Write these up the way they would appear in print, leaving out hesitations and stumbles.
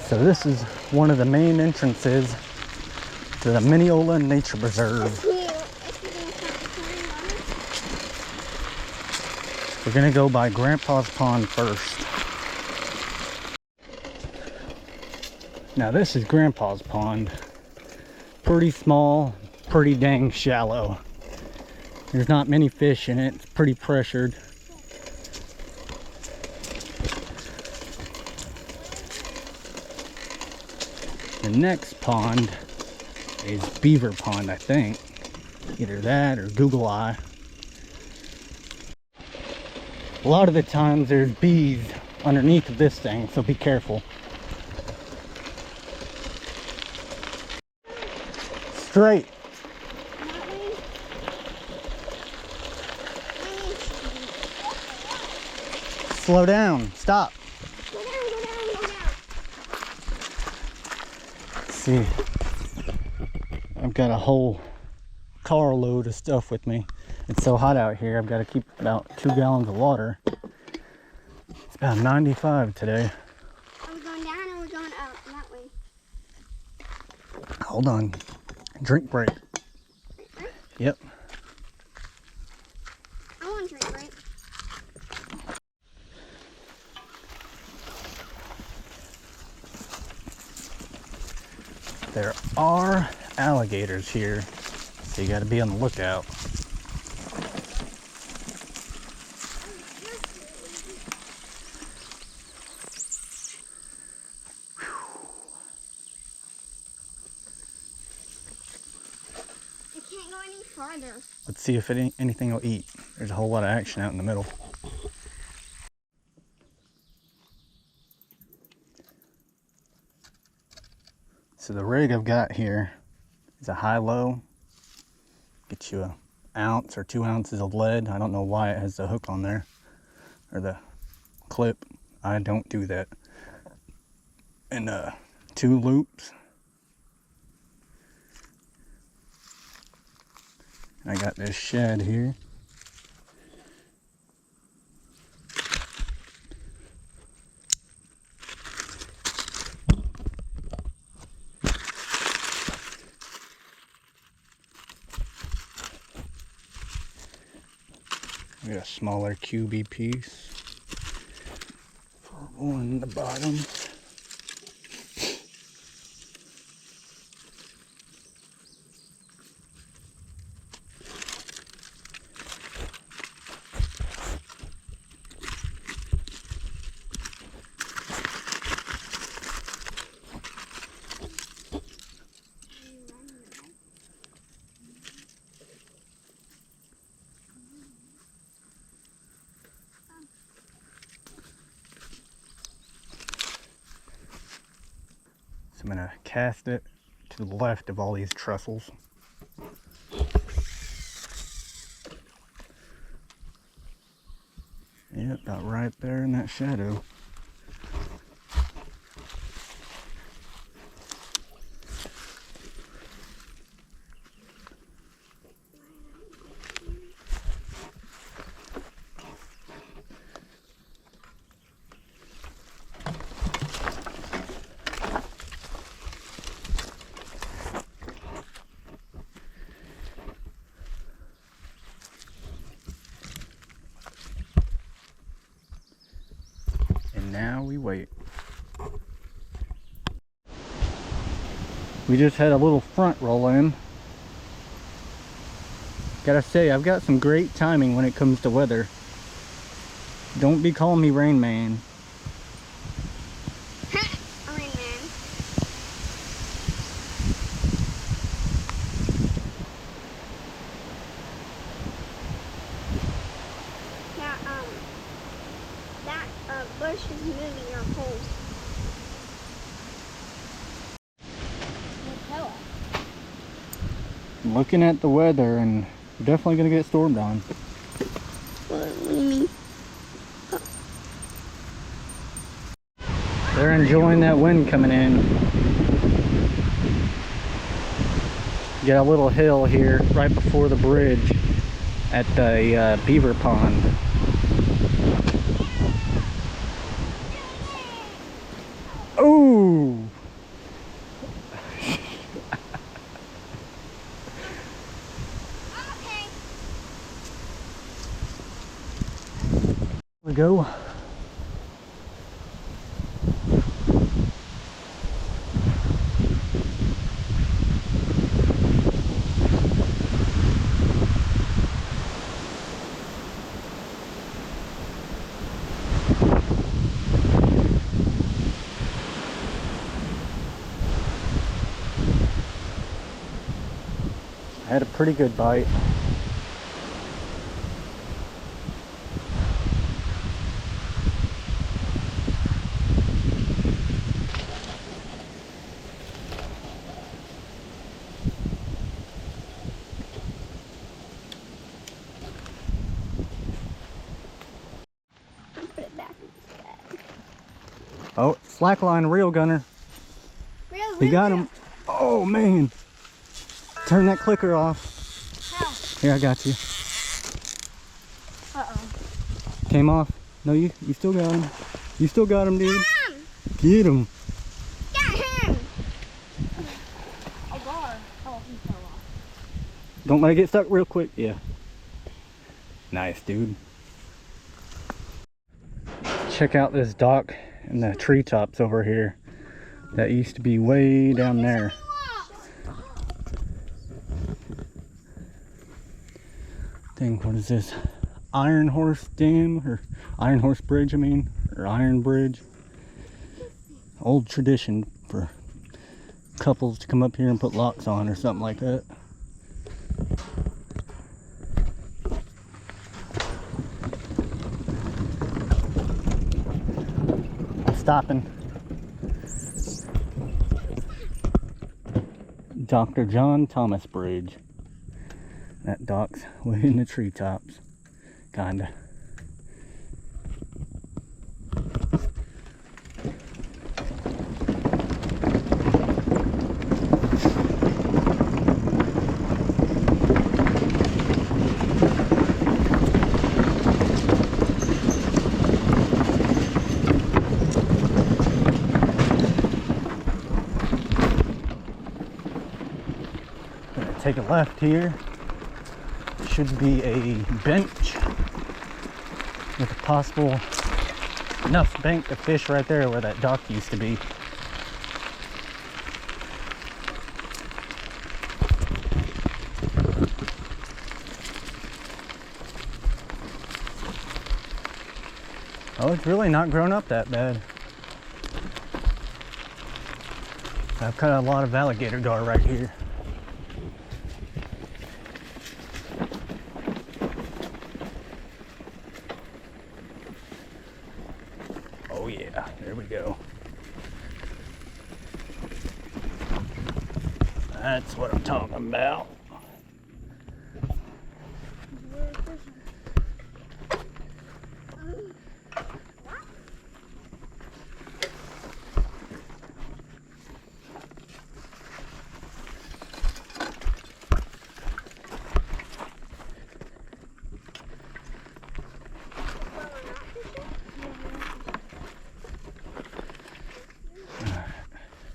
So this is one of the main entrances to the Mineola Nature Preserve. We're gonna go by Grandpa's Pond first. Now this is Grandpa's Pond. Pretty small, pretty dang shallow. There's not many fish in it, it's pretty pressured. The next pond is Beaver Pond, I think. Either that or Google Eye. A lot of the times there's bees underneath of this thing, so be careful. Straight. Slow down. Stop. Go down. Let's see. I've got a whole carload of stuff with me. It's so hot out here, I've got to keep about 2 gallons of water. It's about 95 today. Are we going down or are we going up that way? Hold on. Drink break. Drink break? Yep. I want a drink break. There are alligators here, so you got to be on the lookout. Can't go any farther. Let's see if anything will eat. There's a whole lot of action out in the middle. So the rig I've got here is a high-low. Gets you an ounce or 2 ounces of lead. I don't know why it has the hook on there, or the clip. I don't do that. And 2 loops. I got this shed here. We got a smaller QB piece for one at the bottom. So I'm going to cast it to the left of all these trussels. Yep, about right there in that shadow. Now we wait. We just had a little front roll in. Gotta say, I've got some great timing when it comes to weather. Don't be calling me Rain Man. Rain Man. Now, that bush is moving your poles. I'm looking at the weather and we're definitely gonna get stormed on. What do you mean? They're enjoying that wind coming in. Got a little hill here right before the bridge at the beaver pond. Ooh! we go. I had a pretty good bite. Put it back instead. Oh, slackline reel gunner. He got him. Oh man. Turn that clicker off. How? Here, I got you. Uh-oh. Came off. No, you still got him. You still got him, dude. Got him! Get him. Got him! Oh, God. Oh, he fell off. Don't let it get stuck real quick. Yeah. Nice, dude. Check out this dock and the treetops over here. That used to be way down there. Dang, what is this? Iron Horse Dam, or Iron Horse Bridge, I mean, or Iron Bridge. Old tradition for couples to come up here and put locks on or something like that. I'm stopping. Dr. John Thomas Bridge. That dock's way in the treetops, kinda. Gonna take a left here. Should be a bench with a possible enough bank to fish right there where that dock used to be. Oh, it's really not grown up that bad. I've got a lot of alligator gar right here. Oh yeah, there we go. That's what I'm talking about.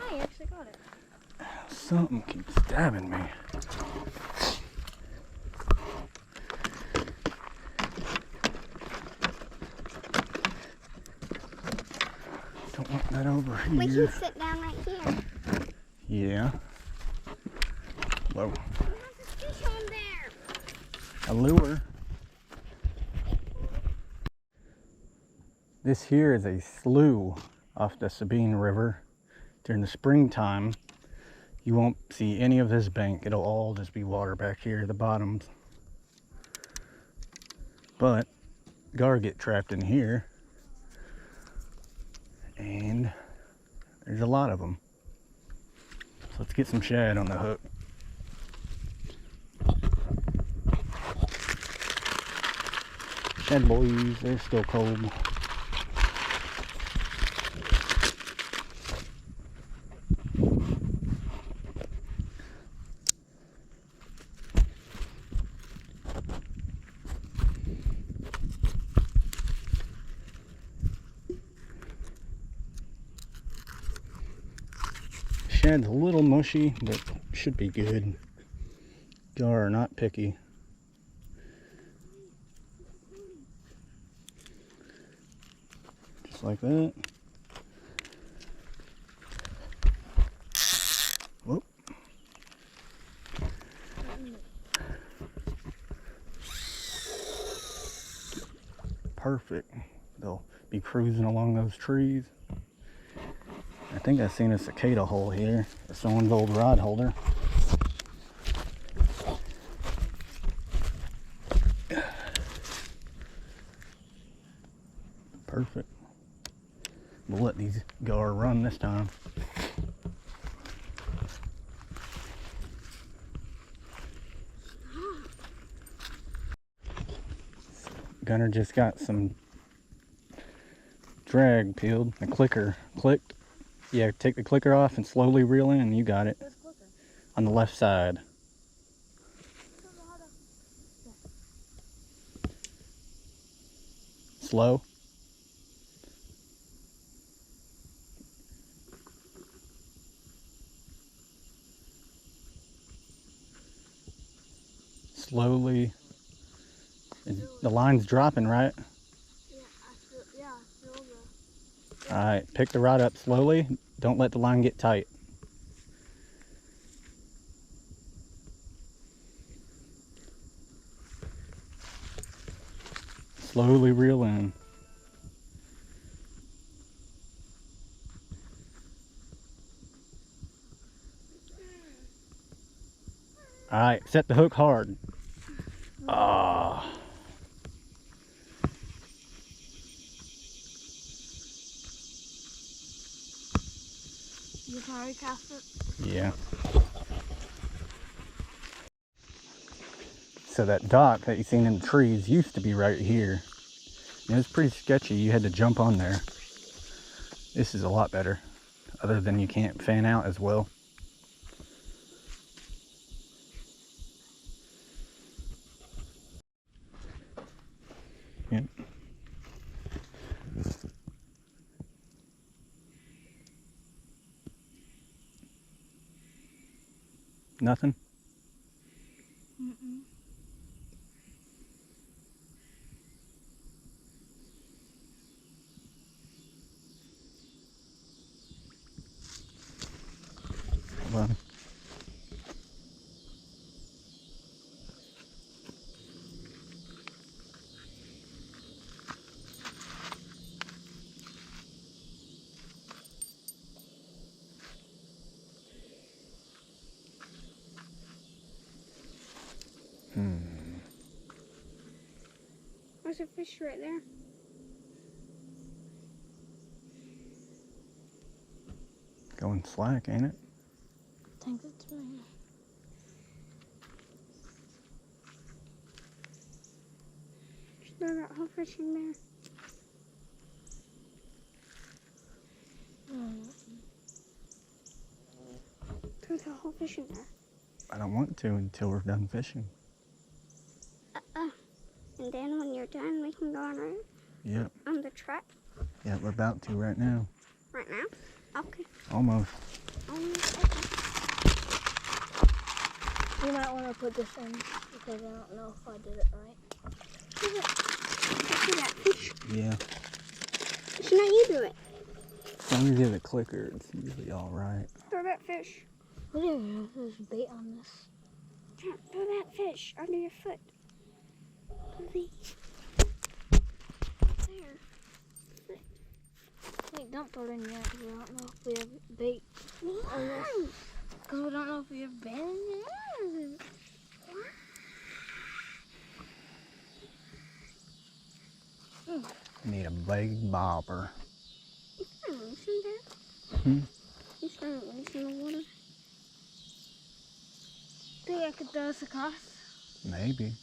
I actually got it. Something keeps stabbing me. Don't want that over here. We can sit down right here. Yeah. Whoa. There's a fish on there. A lure. This here is a slough off the Sabine River. During the springtime, you won't see any of this bank. It'll all just be water back here at the bottoms. But gar get trapped in here, and there's a lot of them. So let's get some shad on the hook. Shad boys, they're still cold. Shad's a little mushy, but should be good. Gar are not picky. just like that. Whoop. Perfect. They'll be cruising along those trees. I think I seen a cicada hole here. Or someone's old rod holder. Perfect. We'll let these gar run this time. Gunner just got some drag peeled. The clicker clicked. Yeah, take the clicker off and slowly reel in and you got it. Where's the clicker? On the left side. Slow. Slowly. The line's dropping, right? Yeah, I feel the... Alright, pick the rod up slowly. Don't let the line get tight. Slowly reel in. Alright, set the hook hard. Ah. You can already cast it? Yeah. So that dock that you seen in the trees used to be right here. And it was pretty sketchy. You had to jump on there. This is a lot better. Other than you can't fan out as well. Yep. Nothing? Mm-mm. Well, There's a fish right there. going slack, ain't it? I think it's me. Just throw that whole fish in there. Throw the whole fish in there. I don't want to until we're done fishing. And then when you're done, we can go on right Yep. on the track. Yeah, we're about to right now. Right now? Okay. Almost. Okay. You might want to put this in because I don't know if I did it right. See that fish? Yeah. So now you do it. As long as you have a clicker, it's usually alright. Throw that fish. I didn't even know there was bait on this. Throw that fish under your foot. There. Wait, don't throw it in yet because we don't know if we have bait. Why? Because we don't know if we have bait in yet. Need a big bobber. Is there a loose in there? Hmm? Is there a loose in the water? Think I could throw us across? Maybe.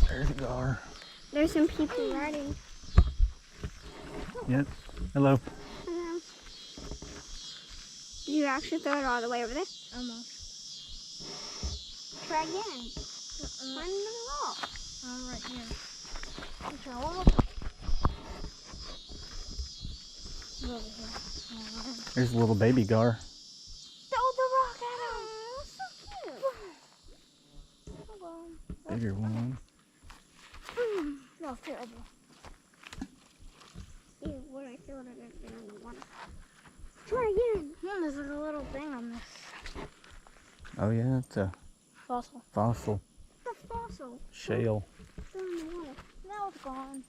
There's a gar. There's some people riding. Yep. Hello. Hello. Did you actually throw it all the way over there? Almost. Try again. Find another rock. Right here. Try one more. Over here. There's a little baby gar. Throw the rock at him. So cute. Bigger one. No, here, over. Oh yeah, it's a Fossil. fossil The fossil. shale. Throw in the water. Now it's gone.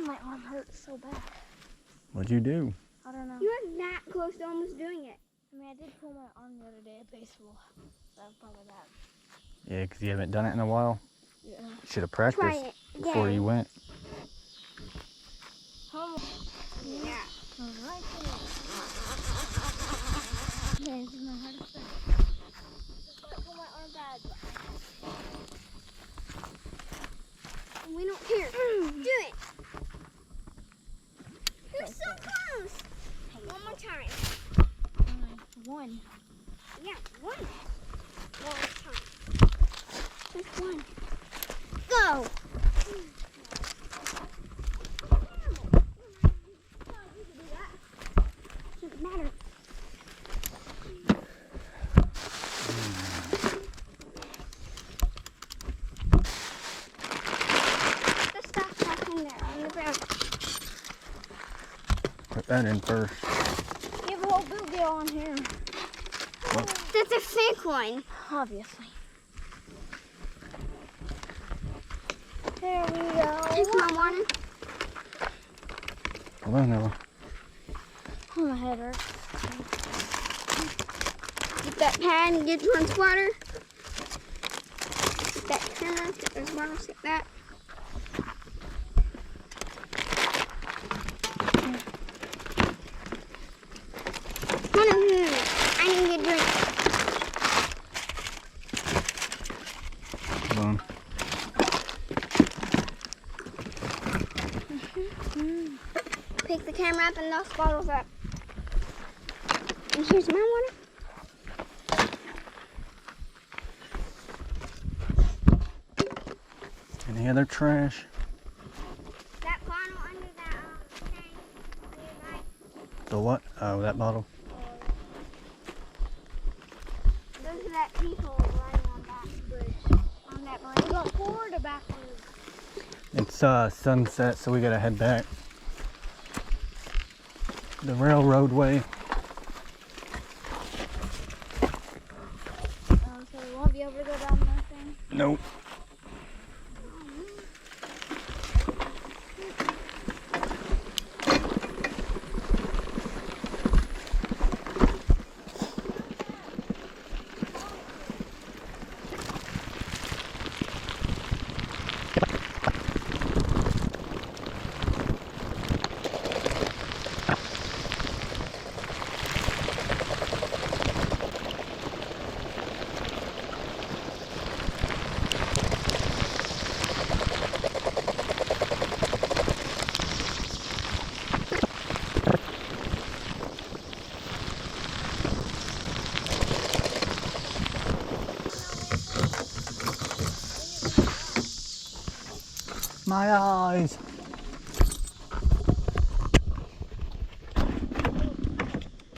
My arm hurts so bad. What'd you do? I don't know. You were that close to almost doing it. I mean, I did pull my arm the other day at baseball. So probably that. Yeah, 'cause you haven't done it in a while. Yeah. Should have Try practiced it. before you went. Yeah. Alright. Yeah, this is my hardest thing. Just gotta pull my arm bad. We don't care. Do it. You're so close. One more time. One. Yeah, one. One more time. Just one. Go. Doesn't matter. The stuff back in there on the ground. Put that in first. You have a whole big deal on here. That's a fake one. Obviously. There we go. Take my water. Hold on, Ella. Oh, my head hurts. Get that pad and get one's water. Get that camera, get those bottles, get that. Hold on, I need to get a drink. Hold on. Pick the camera up and those bottles up. And here's my water. Any other trash? That bottle under that thing. Nearby. The what? Oh, that bottle. Those are that people running on that bridge. On that bridge. We go forward or backwards? It's sunset, so we gotta head back. The railroad way. So we won't be able to go down that thing. Nope. My eyes.